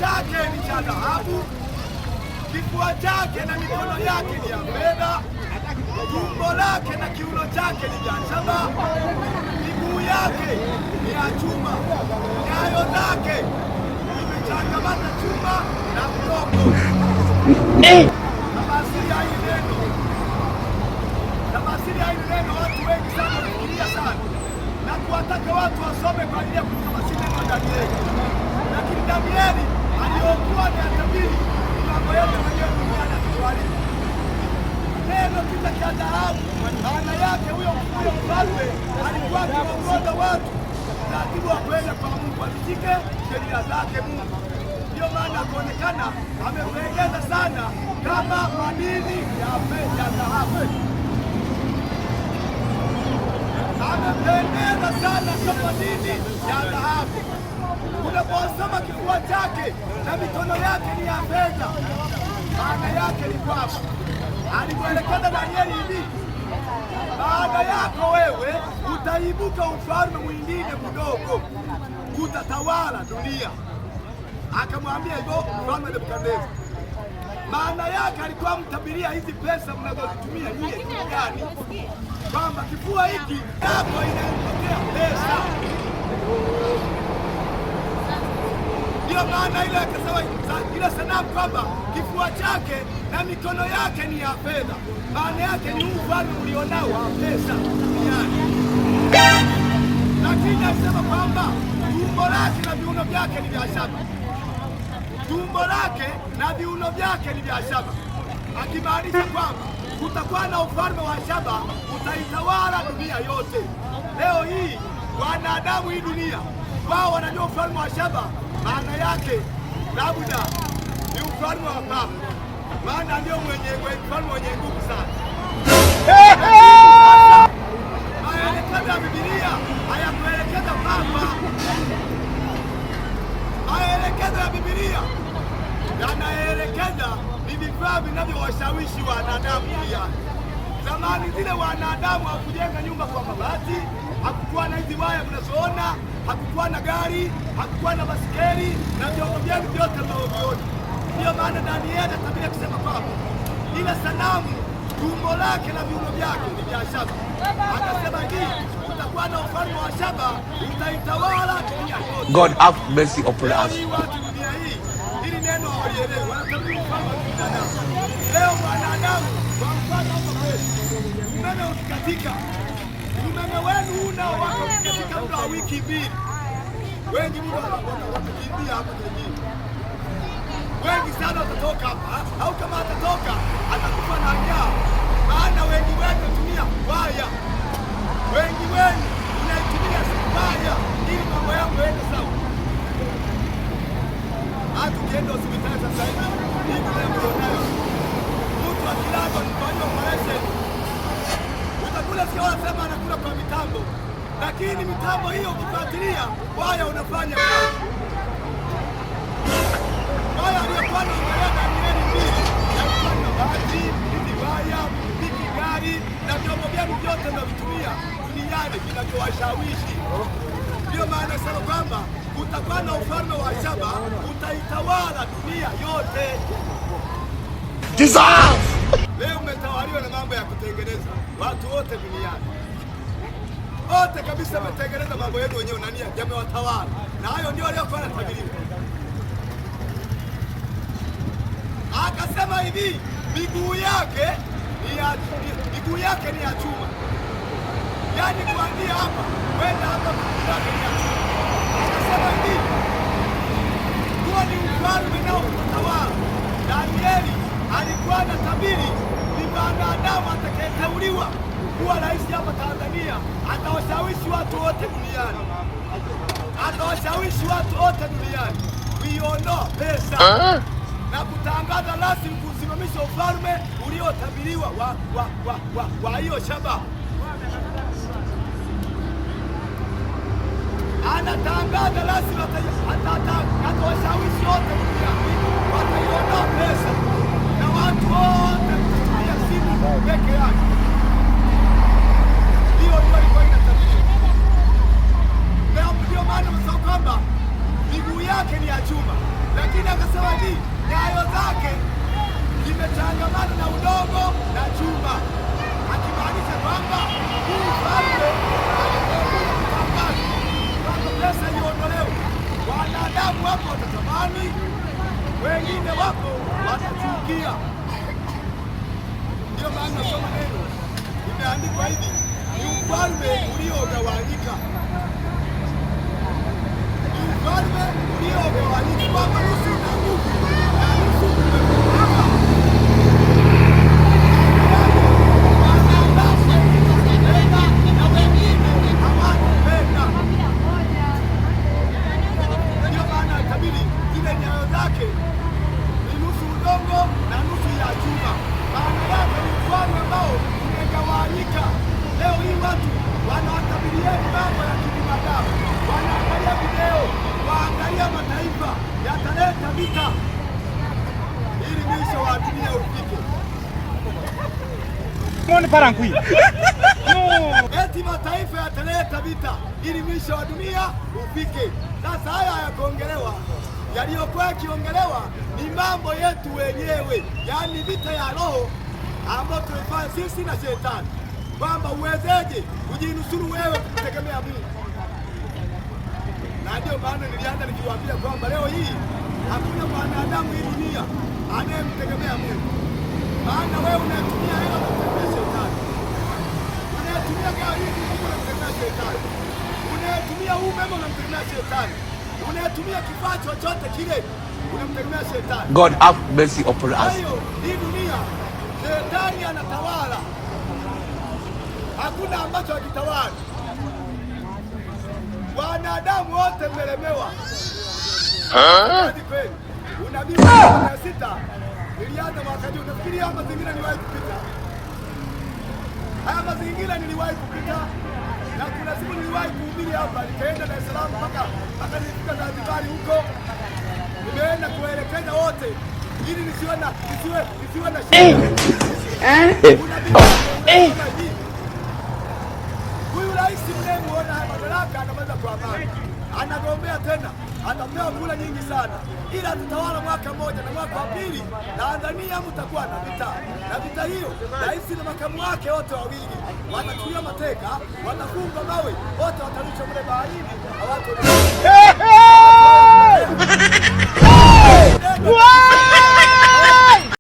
chake ni cha dhahabu, kifua chake na mikono yake ni ya fedha, tumbo lake na kiuno chake ni vya shaba, miguu yake ni ya chuma, nyayo zake zimechangamana chuma na udongo. Tafasiri ya hili neno watu wengi sana wanafikiria sana na kuwataka watu wasome kwa ajili ya kutafasiri neno la Danieli. Lakini Danieli aliokuwa ni atabiri mambo yote mwenyewe duniani akituarifu. Neno kita cha dhahabu, maana yake huyo mfalme alikuwa akiongoza watu taratibu wa kwenda kwa Mungu, washike sheria zake Mungu. Ndio maana akaonekana amependeza sana kama madini ya dhahabu. Amependeza sana kama madini ya dhahabu. Unaposoma kifua chake na mikono yake ni ya fedha, maana yake ni kwamba alimwelekeza Danieli hivi, baada yako wewe utaibuka ufalme mwingine mdogo, utatawala dunia. Akamwambia hivyo mfalme Nebukadneza. Maana yake alikuwa mtabiria hizi pesa mnazozitumia nyie duniani, kwamba kifua hiki hapo inaipokea pesa. Ndio maana ile akasema ile sanamu kwamba kifua chake na mikono yake ni ya fedha, maana yake ni ufalme ulionao wa pesa duniani. Lakini alisema kwamba tumbo lake na viuno vyake ni vya shaba, tumbo lake na viuno vyake ni vya shaba, akimaanisha kwamba kutakuwa na ufalme wa shaba utaitawala dunia yote. Leo hii wanadamu hii dunia wao wanajua ufalme wa shaba maana yake labda ni ufalme wa papa, maana ndio ufalme wenye nguvu sana. Maelekezo ya Biblia hayakuelekeza papa. Maelekezo ya Biblia yanaelekeza ni vifaa vinavyowashawishi wanadamu duniani. Zamani zile wanadamu hawakujenga nyumba kwa mabati, hakukuwa na hizi waya mnazoona, hakukuwa na gari, hakukuwa na basikeli na vyombo vyenu vyote mnaoviona. Ndio maana Danieli atabiri kusema kwamba ile sanamu tumbo lake na viuno vyake ni vya shaba. Akasema hivi, utakuwa na ufalme wa shaba utaitawala dunia yote. God have mercy upon us. Dunia hii hili neno hawalielewi, wanatabiri ufalme wa binadamu. Leo wanadamu kwa mfano hapa kwetu, umeme ukikatika, umeme wenu unao wako katika muda wa wiki mbili, wengi mtu watakimbia hapa kwenye. Wengi sana watatoka hapa, au kama atatoka atakufa na njaa, maana wengi wenu wanatumia waya. Wengi wenu unaitumia waya ili mambo yangu yaende sawa. Hata ukienda hospitali sasa hivi, hii mlionayo, mtu akilazwa kufanywa operation, utakula sio wanasema anakula kwa mitambo, lakini mitambo hiyo ukifuatilia waya unafanya kazi. Waya aliyokuwa anaangalia Danieli mbili yalikuwa na bati, hizi waya, hiki gari na vyombo vyenu vyote mnavitumia duniani vinavyowashawishi. Ndio maana sema kwamba kutakuwa na ufalme wa shaba utaitawala dunia yote. Leo umetawaliwa na mambo ya kutengeneza watu wote duniani. Wote kabisa wametengeneza mambo yenu wenyewe na nia yamewatawala. Na hayo ndio aliyokuwa anatabiriwa. Akasema hivi, miguu yake ni ya chuma. Yaani kuanzia hapa kwenda hapa miguu yake ni ya chuma. Akasema hivi, huo ni ufalme nao utatawala. Danieli alikuwa anatabiri ni mwanadamu atakayeteuliwa kuwa rais hapa Tanzania, atawashawishi watu wote duniani. Atawashawishi watu wote duniani kuiondoa pesa na kutangaza rasmi kusimamisha ufalme uliotabiriwa wa hiyo shaba. Anatangaza rasmi atawashawishi wote duniani wataiondoa pesa na watu wote kutumia simu peke yake. Hiyo ndio ilikuwa inatabiriwa. Ndio maana msao kwamba miguu yake ni ya chuma, lakini akasema hivi, nyayo zake zimechangamana na udongo na chuma, akimaanisha kwamba huu ufalme kwamba pesa iondolewe. Wanadamu wako watatamani, wengine wako watachukia. Ndio maana nasoma neno imeandikwa hivi, ni ufalme uliogawanyika, ni ufalme uliogawanyika, kwamba nusu na nguvu na nusu umepungua. Na wengine hawakupenda. Ndio maana itabidi zile nyayo zake ni nusu udongo na nusu ya chuma. Maana yake ni ufalme ambao umegawanyika. Leo hii watu wanawatabilieni mambo ya kibinadamu, wanaangalia video, waangalia mataifa yataleta vita ili mwisho wa dunia ufike. Eti mataifa yataleta vita ili mwisho wa dunia ufike. Sasa haya hayakuongelewa. Yaliyokuwa yakiongelewa ni mambo yetu wenyewe, yaani vita ya roho ambayo tulifanya sisi na shetani, kwamba uwezeje kujinusuru wewe kutegemea Mungu. Na ndio maana nilianza nikiwaambia kwamba leo hii hakuna mwanadamu hii dunia anayemtegemea Mungu. Maana wewe unatumia hela kumtegemea shetani, unatumia gari hili unamtegemea shetani, unatumia umeme unamtegemea shetani, unatumia kifaa chochote kile unamtegemea shetani. God have mercy upon us. Hii dunia shetani anatawala, hakuna ambacho hakitawala. Wanadamu wote mmelemewa. Kweli unabii wa 6 nilianza mwaka juu. Nafikiri haya mazingira niliwahi kupita, haya mazingira niliwahi kupita, na kuna siku niliwahi kuhubiri hapa, nikaenda Dar es Salaam mpaka nilifika Zanzibar huko, nimeenda kuelekeza wote ili nisiwe na huyu rais mnayemuona haya madaraka anaweza kwa amani, anagombea tena, atapewa kula nyingi sana, ila atatawala mwaka mmoja, na mwaka wa pili Tanzania mtakuwa na vita. Na vita hiyo rais na makamu wake wote wawili watachukuliwa mateka, watafungwa mawe, wote watarushwa mle baharini, hawatu